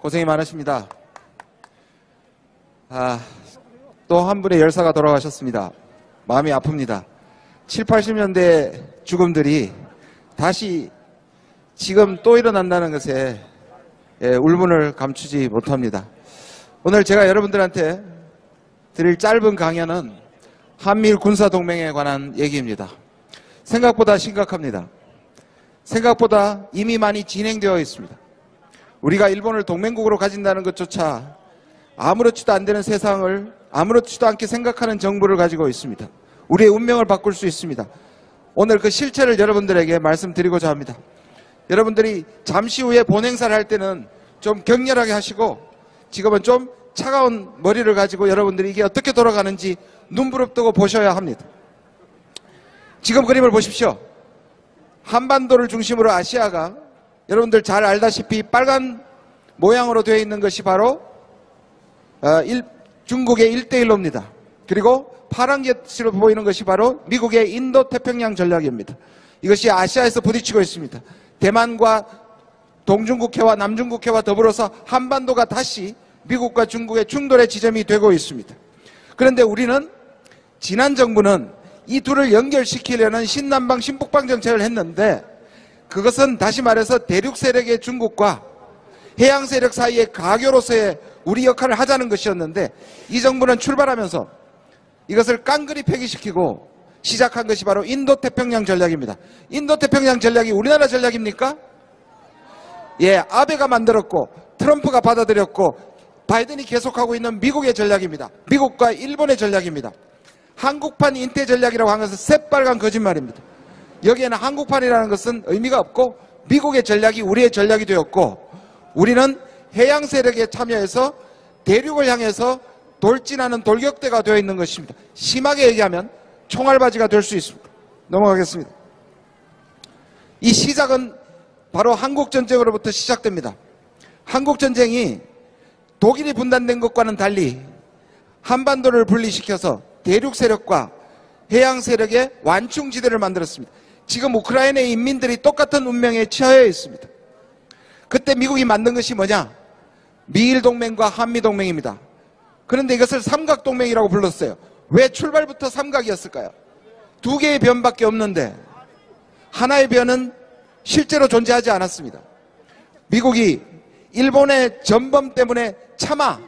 고생이 많으십니다. 또 한 분의 열사가 돌아가셨습니다. 마음이 아픕니다. 7, 80년대 죽음들이 다시 지금 또 일어난다는 것에 울분을 감추지 못합니다. 오늘 제가 여러분들한테 드릴 짧은 강연은 한미일 군사동맹에 관한 얘기입니다. 생각보다 심각합니다. 생각보다 이미 많이 진행되어 있습니다. 우리가 일본을 동맹국으로 가진다는 것조차 아무렇지도 안 되는 세상을 아무렇지도 않게 생각하는 정부를 가지고 있습니다. 우리의 운명을 바꿀 수 있습니다. 오늘 그 실체를 여러분들에게 말씀드리고자 합니다. 여러분들이 잠시 후에 본행사를 할 때는 좀 격렬하게 하시고 지금은 좀 차가운 머리를 가지고 여러분들이 이게 어떻게 돌아가는지 눈부릅뜨고 보셔야 합니다. 지금 그림을 보십시오. 한반도를 중심으로 아시아가 여러분들 잘 알다시피 빨간 모양으로 되어 있는 것이 바로 중국의 1대1로입니다. 그리고 파란 get으로 보이는 것이 바로 미국의 인도태평양 전략입니다. 이것이 아시아에서 부딪히고 있습니다. 대만과 동중국해와 남중국해와 더불어서 한반도가 다시 미국과 중국의 충돌의 지점이 되고 있습니다. 그런데 우리는 지난 정부는 이 둘을 연결시키려는 신남방 신북방 정책을 했는데 그것은 다시 말해서 대륙 세력의 중국과 해양 세력 사이의 가교로서의 우리 역할을 하자는 것이었는데 이 정부는 출발하면서 이것을 깡그리 폐기시키고 시작한 것이 바로 인도태평양 전략입니다. 인도태평양 전략이 우리나라 전략입니까? 예, 아베가 만들었고 트럼프가 받아들였고 바이든이 계속하고 있는 미국의 전략입니다. 미국과 일본의 전략입니다. 한국판 인태 전략이라고 하는 것은 새빨간 거짓말입니다. 여기에는 한국판이라는 것은 의미가 없고 미국의 전략이 우리의 전략이 되었고 우리는 해양 세력에 참여해서 대륙을 향해서 돌진하는 돌격대가 되어 있는 것입니다. 심하게 얘기하면 총알바지가 될 수 있습니다. 넘어가겠습니다. 이 시작은 바로 한국전쟁으로부터 시작됩니다. 한국전쟁이 독일이 분단된 것과는 달리 한반도를 분리시켜서 대륙 세력과 해양 세력의 완충지대를 만들었습니다. 지금 우크라이나의 인민들이 똑같은 운명에 처해 있습니다. 그때 미국이 만든 것이 뭐냐? 미일동맹과 한미동맹입니다. 그런데 이것을 삼각동맹이라고 불렀어요. 왜 출발부터 삼각이었을까요? 두 개의 변밖에 없는데 하나의 변은 실제로 존재하지 않았습니다. 미국이 일본의 전범 때문에 차마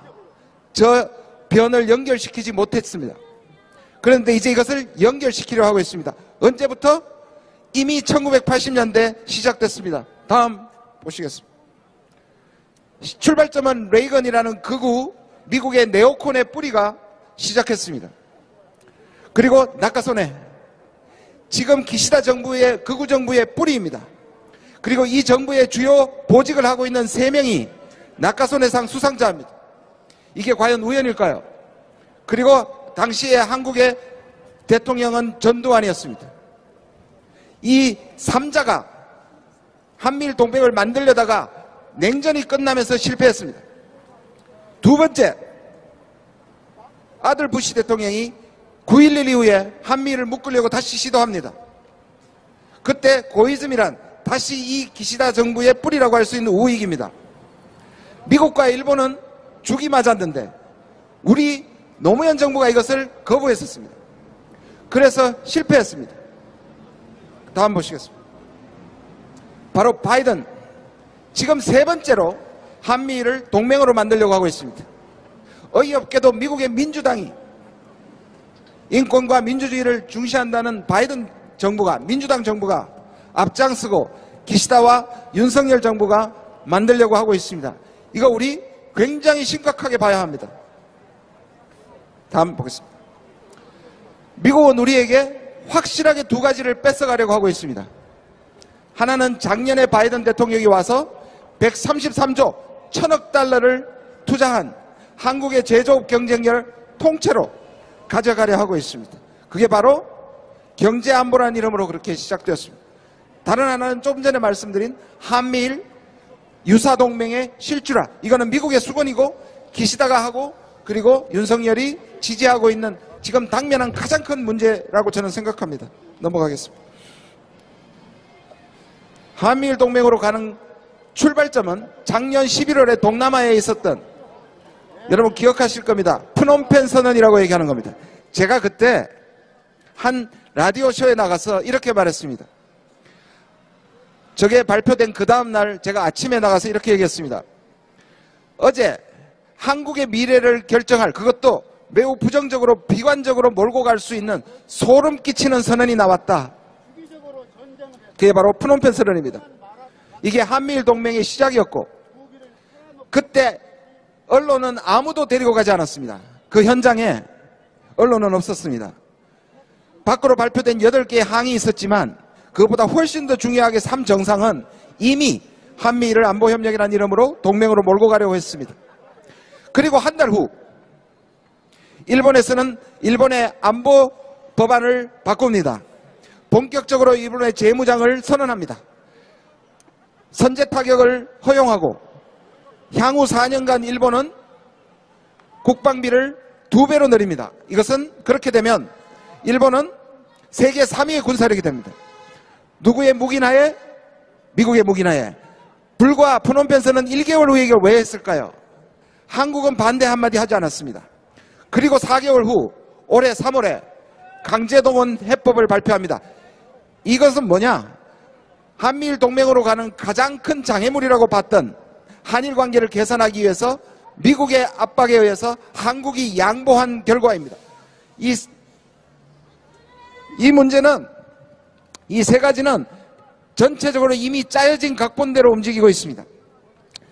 저 변을 연결시키지 못했습니다. 그런데 이제 이것을 연결시키려 하고 있습니다. 언제부터? 이미 1980년대 시작됐습니다. 다음 보시겠습니다. 출발점은 레이건이라는 극우 미국의 네오콘의 뿌리가 시작했습니다. 그리고 나카소네, 지금 기시다 정부의 극우 정부의 뿌리입니다. 그리고 이 정부의 주요 보직을 하고 있는 3명이 나카소네상 수상자입니다. 이게 과연 우연일까요? 그리고 당시에 한국의 대통령은 전두환이었습니다. 이 3자가 한미일 동맹을 만들려다가 냉전이 끝나면서 실패했습니다. 두 번째, 아들 부시 대통령이 9.11 이후에 한미일을 묶으려고 다시 시도합니다. 그때 고이즘이란 다시 이 기시다 정부의 뿌리라고 할 수 있는 우익입니다. 미국과 일본은 죽이 맞았는데 우리 노무현 정부가 이것을 거부했었습니다. 그래서 실패했습니다. 다음 보시겠습니다. 바로 바이든, 지금 3번째로 한미일을 동맹으로 만들려고 하고 있습니다. 어이없게도 미국의 민주당이 인권과 민주주의를 중시한다는 바이든 정부가, 민주당 정부가 앞장서고 기시다와 윤석열 정부가 만들려고 하고 있습니다. 이거 우리 굉장히 심각하게 봐야 합니다. 다음 보겠습니다. 미국은 우리에게 확실하게 2가지를 뺏어가려고 하고 있습니다. 하나는 작년에 바이든 대통령이 와서 133조 1000억 달러를 투자한 한국의 제조업 경쟁력을 통째로 가져가려 하고 있습니다. 그게 바로 경제안보라는 이름으로 그렇게 시작되었습니다. 다른 하나는 조금 전에 말씀드린 한미일 유사동맹의 실주라, 이거는 미국의 수건이고 기시다가 하고 그리고 윤석열이 지지하고 있는 지금 당면한 가장 큰 문제라고 저는 생각합니다. 넘어가겠습니다. 한미일 동맹으로 가는 출발점은 작년 11월에 동남아에 있었던, 여러분 기억하실 겁니다, 프놈펜 선언이라고 얘기하는 겁니다. 제가 그때 한 라디오 쇼에 나가서 이렇게 말했습니다. 저게 발표된 그 다음날 제가 아침에 나가서 이렇게 얘기했습니다. 어제 한국의 미래를 결정할, 그것도 매우 부정적으로 비관적으로 몰고 갈 수 있는 소름 끼치는 선언이 나왔다. 그게 바로 프놈펜 선언입니다. 이게 한미일 동맹의 시작이었고, 그때 언론은 아무도 데리고 가지 않았습니다. 그 현장에 언론은 없었습니다. 밖으로 발표된 8개의 항이 있었지만 그것보다 훨씬 더 중요하게 3정상은 이미 한미일을 안보협력이라는 이름으로 동맹으로 몰고 가려고 했습니다. 그리고 한 달 후 일본에서는 일본의 안보 법안을 바꿉니다. 본격적으로 일본의 재무장을 선언합니다. 선제 타격을 허용하고 향후 4년간 일본은 국방비를 2배로 늘립니다. 이것은 그렇게 되면 일본은 세계 3위의 군사력이 됩니다. 누구의 무기나에? 미국의 무기나에. 불과 프놈펜스는 1개월 후에 이걸 왜 했을까요? 한국은 반대 한마디 하지 않았습니다. 그리고 4개월 후 올해 3월에 강제동원 해법을 발표합니다. 이것은 뭐냐? 한미일 동맹으로 가는 가장 큰 장애물이라고 봤던 한일 관계를 개선하기 위해서 미국의 압박에 의해서 한국이 양보한 결과입니다. 이 문제는, 이 세 가지는 전체적으로 이미 짜여진 각본대로 움직이고 있습니다.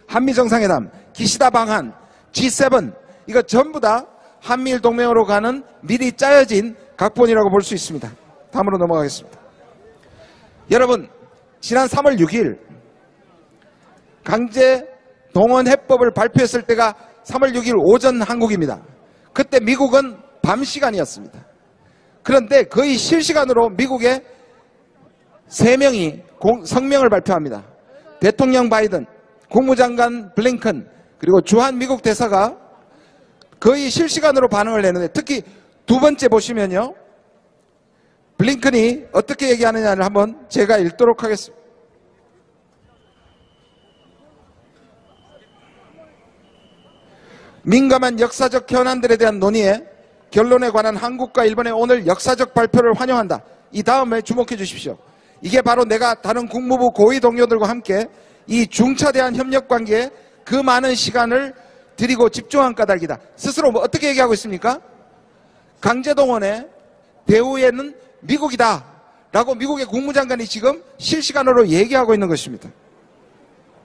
한미정상회담, 기시다 방한, G7, 이거 전부 다 한미일 동맹으로 가는 미리 짜여진 각본이라고 볼 수 있습니다. 다음으로 넘어가겠습니다. 여러분, 지난 3월 6일 강제 동원 해법을 발표했을 때가 3월 6일 오전 한국입니다. 그때 미국은 밤 시간이었습니다. 그런데 거의 실시간으로 미국의 3명이 성명을 발표합니다. 대통령 바이든, 국무장관 블링컨, 그리고 주한 미국 대사가 거의 실시간으로 반응을 내는데, 특히 두 번째 보시면요, 블링컨이 어떻게 얘기하느냐를 한번 제가 읽도록 하겠습니다. 민감한 역사적 현안들에 대한 논의에 결론에 관한 한국과 일본의 오늘 역사적 발표를 환영한다. 이 다음에 주목해 주십시오. 이게 바로 내가 다른 국무부 고위 동료들과 함께 이 중차대한 협력 관계에 그 많은 시간을 들이고 집중한 까닭이다. 스스로 어떻게 얘기하고 있습니까? 강제동원의 배후에는 미국이다 라고 미국의 국무장관이 지금 실시간으로 얘기하고 있는 것입니다.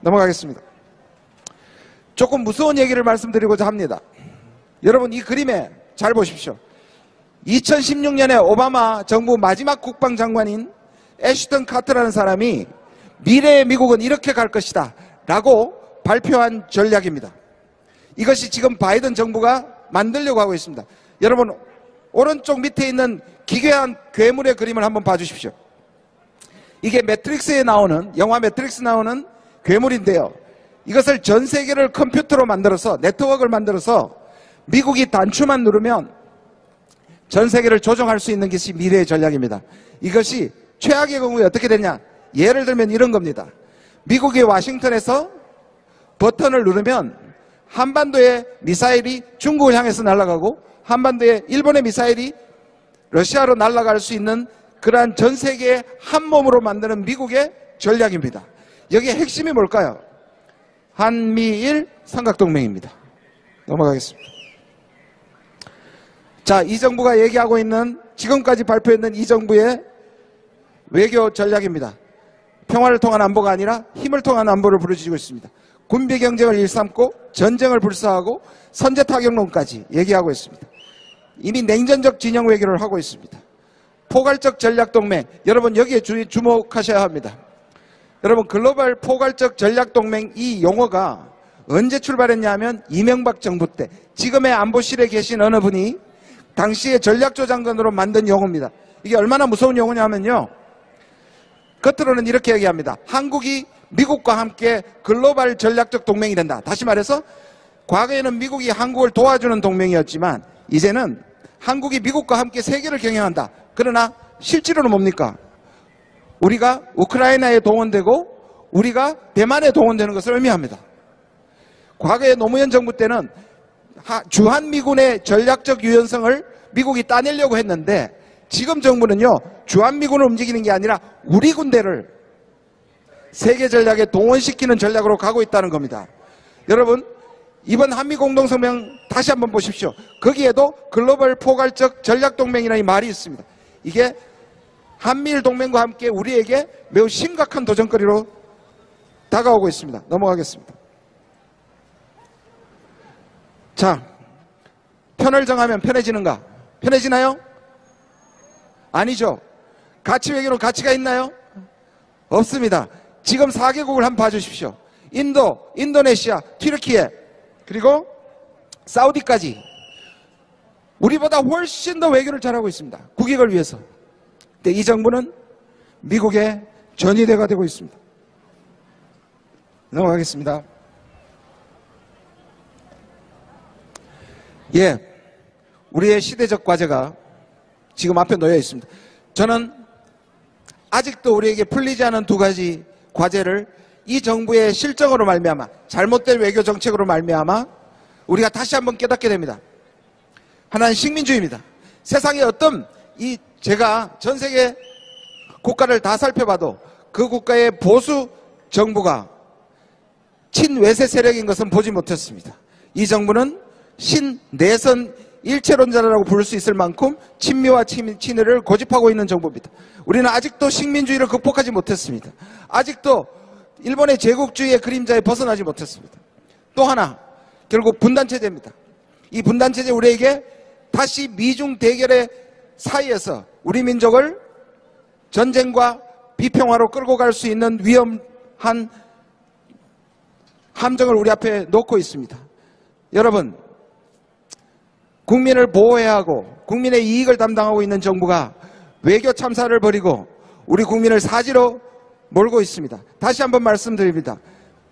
넘어가겠습니다. 조금 무서운 얘기를 말씀드리고자 합니다. 여러분, 이 그림에 잘 보십시오. 2016년에 오바마 정부 마지막 국방장관인 애슈턴 카터라는 사람이 미래의 미국은 이렇게 갈 것이다 라고 발표한 전략입니다. 이것이 지금 바이든 정부가 만들려고 하고 있습니다. 여러분, 오른쪽 밑에 있는 기괴한 괴물의 그림을 한번 봐주십시오. 이게 매트릭스에 나오는, 영화 매트릭스 나오는 괴물인데요, 이것을 전 세계를 컴퓨터로 만들어서, 네트워크를 만들어서 미국이 단추만 누르면 전 세계를 조종할 수 있는 것이 미래의 전략입니다. 이것이 최악의 경우에 어떻게 되냐? 예를 들면 이런 겁니다. 미국이 와싱턴에서 버튼을 누르면 한반도의 미사일이 중국을 향해서 날아가고 한반도의 일본의 미사일이 러시아로 날아갈 수 있는 그러한 전 세계의 한 몸으로 만드는 미국의 전략입니다. 여기에 핵심이 뭘까요? 한미일 삼각동맹입니다. 넘어가겠습니다. 자, 이 정부가 얘기하고 있는, 지금까지 발표했는 이 정부의 외교 전략입니다. 평화를 통한 안보가 아니라 힘을 통한 안보를 부르짖고 있습니다. 군비 경쟁을 일삼고 전쟁을 불사하고 선제 타격론까지 얘기하고 있습니다. 이미 냉전적 진영 외교를 하고 있습니다. 포괄적 전략동맹, 여러분 여기에 주목하셔야 합니다. 여러분, 글로벌 포괄적 전략동맹, 이 용어가 언제 출발했냐 하면 이명박 정부 때, 지금의 안보실에 계신 어느 분이 당시에 전략조 장관으로 만든 용어입니다. 이게 얼마나 무서운 용어냐 하면요, 겉으로는 이렇게 얘기합니다. 한국이 미국과 함께 글로벌 전략적 동맹이 된다. 다시 말해서 과거에는 미국이 한국을 도와주는 동맹이었지만 이제는 한국이 미국과 함께 세계를 경영한다. 그러나 실제로는 뭡니까? 우리가 우크라이나에 동원되고 우리가 대만에 동원되는 것을 의미합니다. 과거에 노무현 정부 때는 주한미군의 전략적 유연성을 미국이 따내려고 했는데 지금 정부는요, 주한미군을 움직이는 게 아니라 우리 군대를 세계 전략에 동원시키는 전략으로 가고 있다는 겁니다. 여러분, 이번 한미공동성명 다시 한번 보십시오. 거기에도 글로벌 포괄적 전략동맹이라는 말이 있습니다. 이게 한미일 동맹과 함께 우리에게 매우 심각한 도전거리로 다가오고 있습니다. 넘어가겠습니다. 자, 편을 정하면 편해지는가? 편해지나요? 아니죠. 가치 외교는 가치가 있나요? 없습니다. 지금 4개국을 한번 봐주십시오. 인도, 인도네시아, 튀르키예, 그리고 사우디까지 우리보다 훨씬 더 외교를 잘하고 있습니다. 국익을 위해서. 근데 이 정부는 미국의 전위대가 되고 있습니다. 넘어가겠습니다. 예, 우리의 시대적 과제가 지금 앞에 놓여 있습니다. 저는 아직도 우리에게 풀리지 않은 두 가지 과제를 이 정부의 실정으로 말미암아, 잘못된 외교 정책으로 말미암아 우리가 다시 한번 깨닫게 됩니다. 하나는 식민주의입니다. 세상에 어떤 제가 전 세계 국가를 다 살펴봐도 그 국가의 보수 정부가 친외세 세력인 것은 보지 못했습니다. 이 정부는 신내선 일체론자라고 부를 수 있을 만큼 친미와 친일을 고집하고 있는 정부입니다. 우리는 아직도 식민주의를 극복하지 못했습니다. 아직도 일본의 제국주의의 그림자에 벗어나지 못했습니다. 또 하나, 결국 분단체제입니다. 이 분단체제 우리에게 다시 미중 대결의 사이에서 우리 민족을 전쟁과 비평화로 끌고 갈 수 있는 위험한 함정을 우리 앞에 놓고 있습니다. 여러분, 국민을 보호해야 하고 국민의 이익을 담당하고 있는 정부가 외교 참사를 벌이고 우리 국민을 사지로 몰고 있습니다. 다시 한번 말씀드립니다.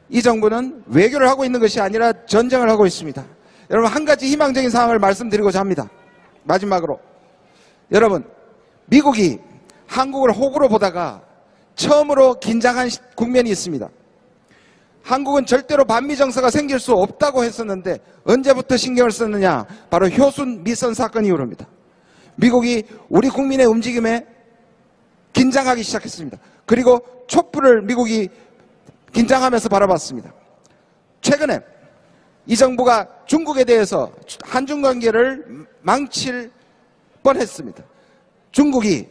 이 정부는 외교를 하고 있는 것이 아니라 전쟁을 하고 있습니다. 여러분, 한 가지 희망적인 상황을 말씀드리고자 합니다. 마지막으로, 여러분, 미국이 한국을 호구로 보다가 처음으로 긴장한 국면이 있습니다. 한국은 절대로 반미 정서가 생길 수 없다고 했었는데 언제부터 신경을 썼느냐? 바로 효순 미선 사건 이후로입니다. 미국이 우리 국민의 움직임에 긴장하기 시작했습니다. 그리고 촛불을 미국이 긴장하면서 바라봤습니다. 최근에 이 정부가 중국에 대해서 한중 관계를 망칠 뻔했습니다. 중국이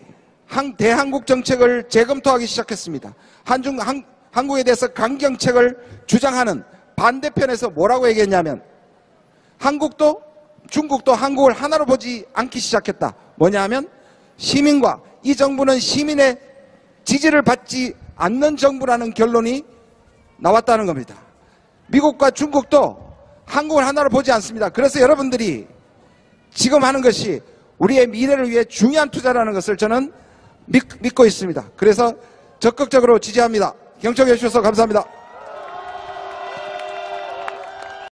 대한국 정책을 재검토하기 시작했습니다. 한국에 대해서 강경책을 주장하는 반대편에서 뭐라고 얘기했냐면 한국도 중국도 한국을 하나로 보지 않기 시작했다. 뭐냐 하면 시민과 이 정부는 시민의 지지를 받지 않는 정부라는 결론이 나왔다는 겁니다. 미국과 중국도 한국을 하나로 보지 않습니다. 그래서 여러분들이 지금 하는 것이 우리의 미래를 위해 중요한 투자라는 것을 저는 믿고 있습니다. 그래서 적극적으로 지지합니다. 경청해 주셔서 감사합니다.